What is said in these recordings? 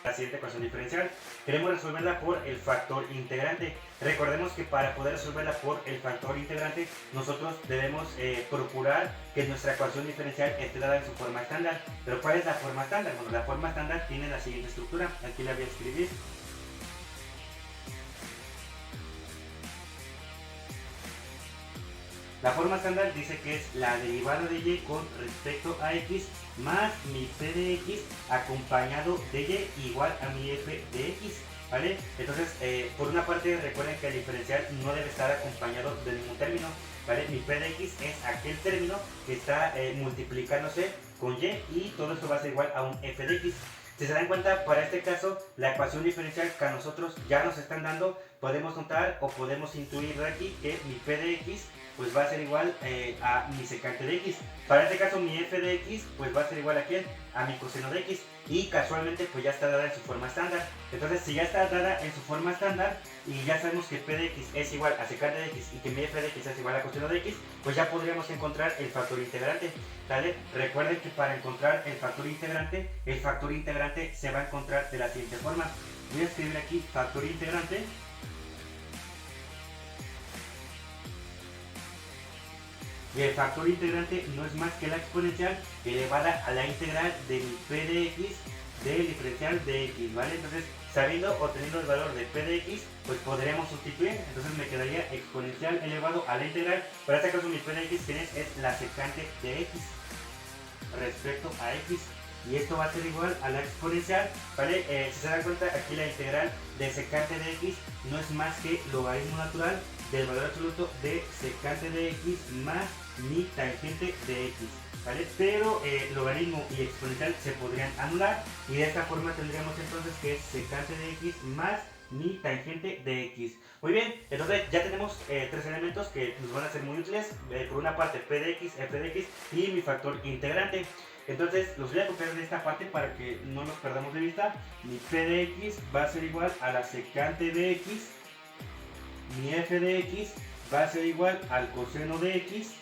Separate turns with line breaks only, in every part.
La siguiente ecuación diferencial, queremos resolverla por el factor integrante. Recordemos que para poder resolverla por el factor integrante, nosotros debemos procurar que nuestra ecuación diferencial esté dada en su forma estándar. Pero ¿cuál es la forma estándar? Bueno, la forma estándar tiene la siguiente estructura. Aquí la voy a escribir. La forma estándar dice que es la derivada de y con respecto a x más mi p de x acompañado de y igual a mi f de x, ¿vale? Entonces, por una parte recuerden que el diferencial no debe estar acompañado de ningún término, ¿vale? Mi p de x es aquel término que está multiplicándose con y y todo esto va a ser igual a un f de x. Si se dan cuenta, para este caso, la ecuación diferencial que a nosotros ya nos están dando, podemos notar o podemos intuir de aquí que mi p de x pues va a ser igual a mi secante de x. Para este caso mi f de x pues va a ser igual a ¿quién? A mi coseno de x. Y casualmente pues ya está dada en su forma estándar. Entonces si ya está dada en su forma estándar y ya sabemos que p de x es igual a secante de x y que mi f de x es igual a coseno de x, pues ya podríamos encontrar el factor integrante, ¿vale? Recuerden que para encontrar el factor integrante se va a encontrar de la siguiente forma. Voy a escribir aquí factor integrante. Y el factor integrante no es más que la exponencial elevada a la integral de mi p de x del diferencial de x, ¿vale? Entonces, sabiendo o teniendo el valor de p de x, pues podríamos sustituir. Entonces me quedaría exponencial elevado a la integral. Para este caso mi p de x, ¿quién es? Es la secante de x respecto a x. Y esto va a ser igual a la exponencial, ¿vale? Si se dan cuenta, aquí la integral de secante de x no es más que logaritmo natural del valor absoluto de secante de x más mi tangente de x, ¿vale? Pero logaritmo y exponencial se podrían anular y de esta forma tendríamos entonces que es secante de x más mi tangente de x. Muy bien, entonces ya tenemos tres elementos que nos van a ser muy útiles. Por una parte p de x, f de x y mi factor integrante. Entonces los voy a copiar de esta parte para que no nos perdamos de vista. Mi p de x va a ser igual a la secante de x. Mi f de x va a ser igual al coseno de x.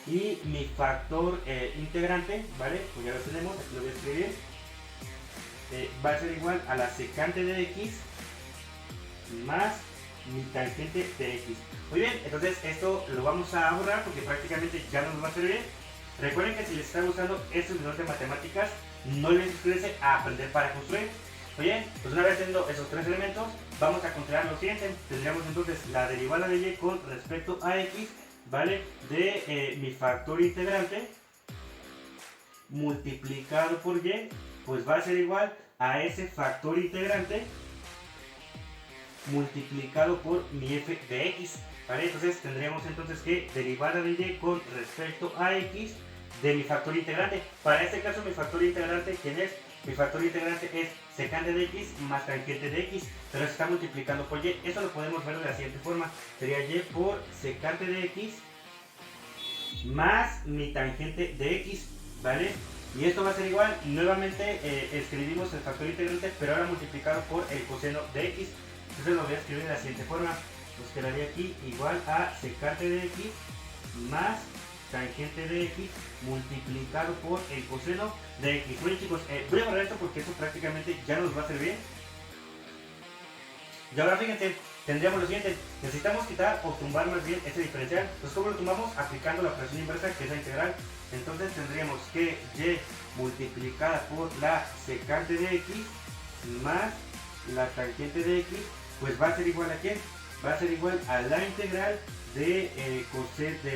Y mi factor integrante, ¿vale? Pues ya lo tenemos, aquí lo voy a escribir. Va a ser igual a la secante de x más mi tangente de x. Muy bien, entonces esto lo vamos a borrar porque prácticamente ya no nos va a servir. Recuerden que si les está gustando estos videos de matemáticas, no olviden suscribirse a Aprender para Construir. Muy bien, pues una vez teniendo esos tres elementos, vamos a considerar lo siguiente. Tendríamos entonces la derivada de y con respecto a x, ¿vale? De mi factor integrante multiplicado por y, pues va a ser igual a ese factor integrante multiplicado por mi f de x, ¿vale? Entonces tendríamos entonces que derivada de y con respecto a x de mi factor integrante. Para este caso mi factor integrante, ¿quién es? Mi factor integrante es secante de x más tangente de x, pero se está multiplicando por y. Eso lo podemos ver de la siguiente forma. Sería y por secante de x más mi tangente de x, ¿vale? Y esto va a ser igual, nuevamente escribimos el factor integrante, pero ahora multiplicado por el coseno de x. Entonces lo voy a escribir de la siguiente forma. Nos quedaría aquí igual a secante de x más tangente de x multiplicado por el coseno de x. Bueno chicos, voy a borrar esto porque esto prácticamente ya nos va a servir. Y ahora fíjense, tendríamos lo siguiente. Necesitamos quitar o tumbar más bien este diferencial. Entonces, ¿cómo lo tumbamos? Aplicando la operación inversa, que es la integral. Entonces tendríamos que y multiplicada por la secante de x más la tangente de x, pues va a ser igual a ¿quién? Va a ser igual a la integral de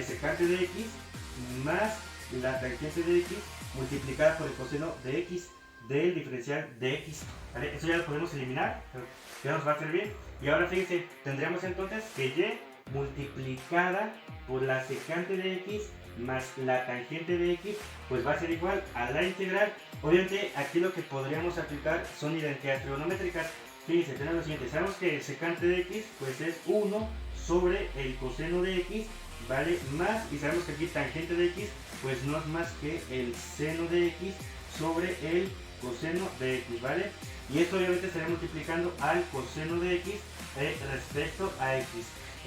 secante de x más la tangente de x multiplicada por el coseno de x del diferencial de x, ¿vale? Eso ya lo podemos eliminar, ya nos va a servir. Y ahora fíjense, tendríamos entonces que y multiplicada por la secante de x más la tangente de x, pues va a ser igual a la integral. Obviamente aquí lo que podríamos aplicar son identidades trigonométricas. Fíjense, tenemos lo siguiente, sabemos que el secante de x pues es 1 sobre el coseno de x, ¿vale? Más, y sabemos que aquí tangente de x pues no es más que el seno de x sobre el coseno de x, ¿vale? Y esto obviamente estaría multiplicando al coseno de x respecto a x.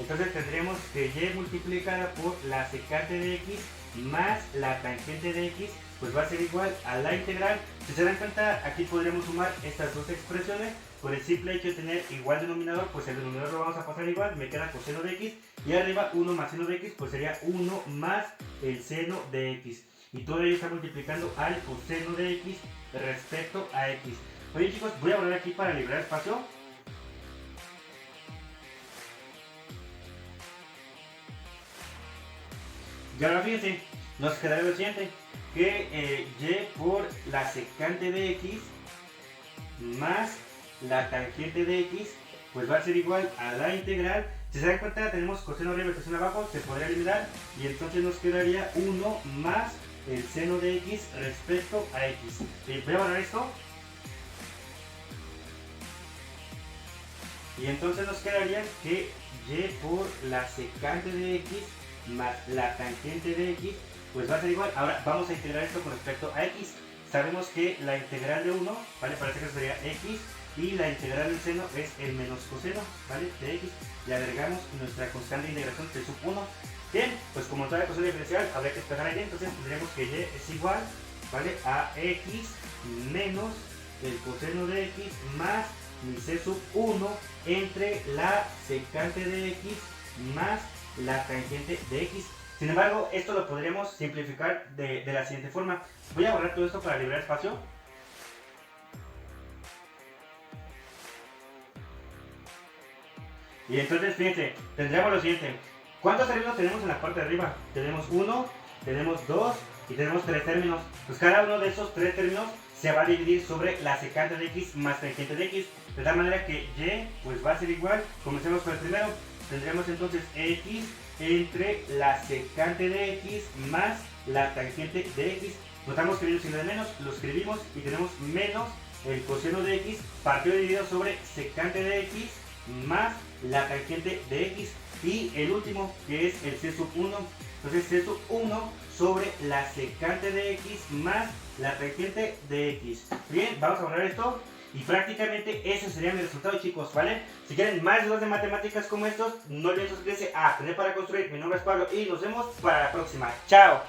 Entonces tendremos que y multiplicada por la secante de x más la tangente de x, pues va a ser igual a la integral. Si se dan cuenta, aquí podríamos sumar estas dos expresiones. Por el simple hecho de tener igual denominador, pues el denominador lo vamos a pasar igual, me queda coseno de x, y arriba 1 más seno de x, pues sería 1 más el seno de x. Y todo ello está multiplicando al coseno de x respecto a x. Oye chicos, voy a volver aquí para liberar espacio. Y ahora fíjense, nos quedará lo siguiente, que y por la secante de x más la tangente de x, pues va a ser igual a la integral. Si se dan cuenta, tenemos coseno arriba y coseno abajo, se podría eliminar y entonces nos quedaría 1 más el seno de x respecto a x. Voy a borrar esto. Y entonces nos quedaría que y por la secante de x más la tangente de x, pues va a ser igual. Ahora vamos a integrar esto con respecto a x. Sabemos que la integral de 1, ¿vale? Para este caso sería x, y la integral del seno es el menos coseno, ¿vale? De x. Le agregamos nuestra constante de integración de sub 1. Bien, pues como toda ecuación diferencial habría que despejar ahí, entonces tendremos que y es igual, ¿vale? A x menos el coseno de x más mi c sub 1 entre la secante de x más la tangente de x. Sin embargo, esto lo podríamos simplificar de la siguiente forma. Voy a borrar todo esto para liberar espacio. Y entonces, fíjense, tendremos lo siguiente. ¿Cuántos términos tenemos en la parte de arriba? Tenemos 1, tenemos 2 y tenemos 3 términos. Pues cada uno de esos 3 términos se va a dividir sobre la secante de x más tangente de x. De tal manera que y pues va a ser igual. Comencemos con el primero. Tendremos entonces x entre la secante de x más la tangente de x. Notamos que viene un signo de menos, lo escribimos y tenemos menos el coseno de x partido dividido sobre secante de x más la tangente de x. Y el último, que es el c sub 1. Entonces c sub 1 sobre la secante de x más la tangente de x. Bien, vamos a borrar esto. Y prácticamente ese sería mi resultado, chicos, ¿vale? Si quieren más dudas de matemáticas como estos, no olviden suscribirse a Aprender para Construir. Mi nombre es Pablo y nos vemos para la próxima. ¡Chao!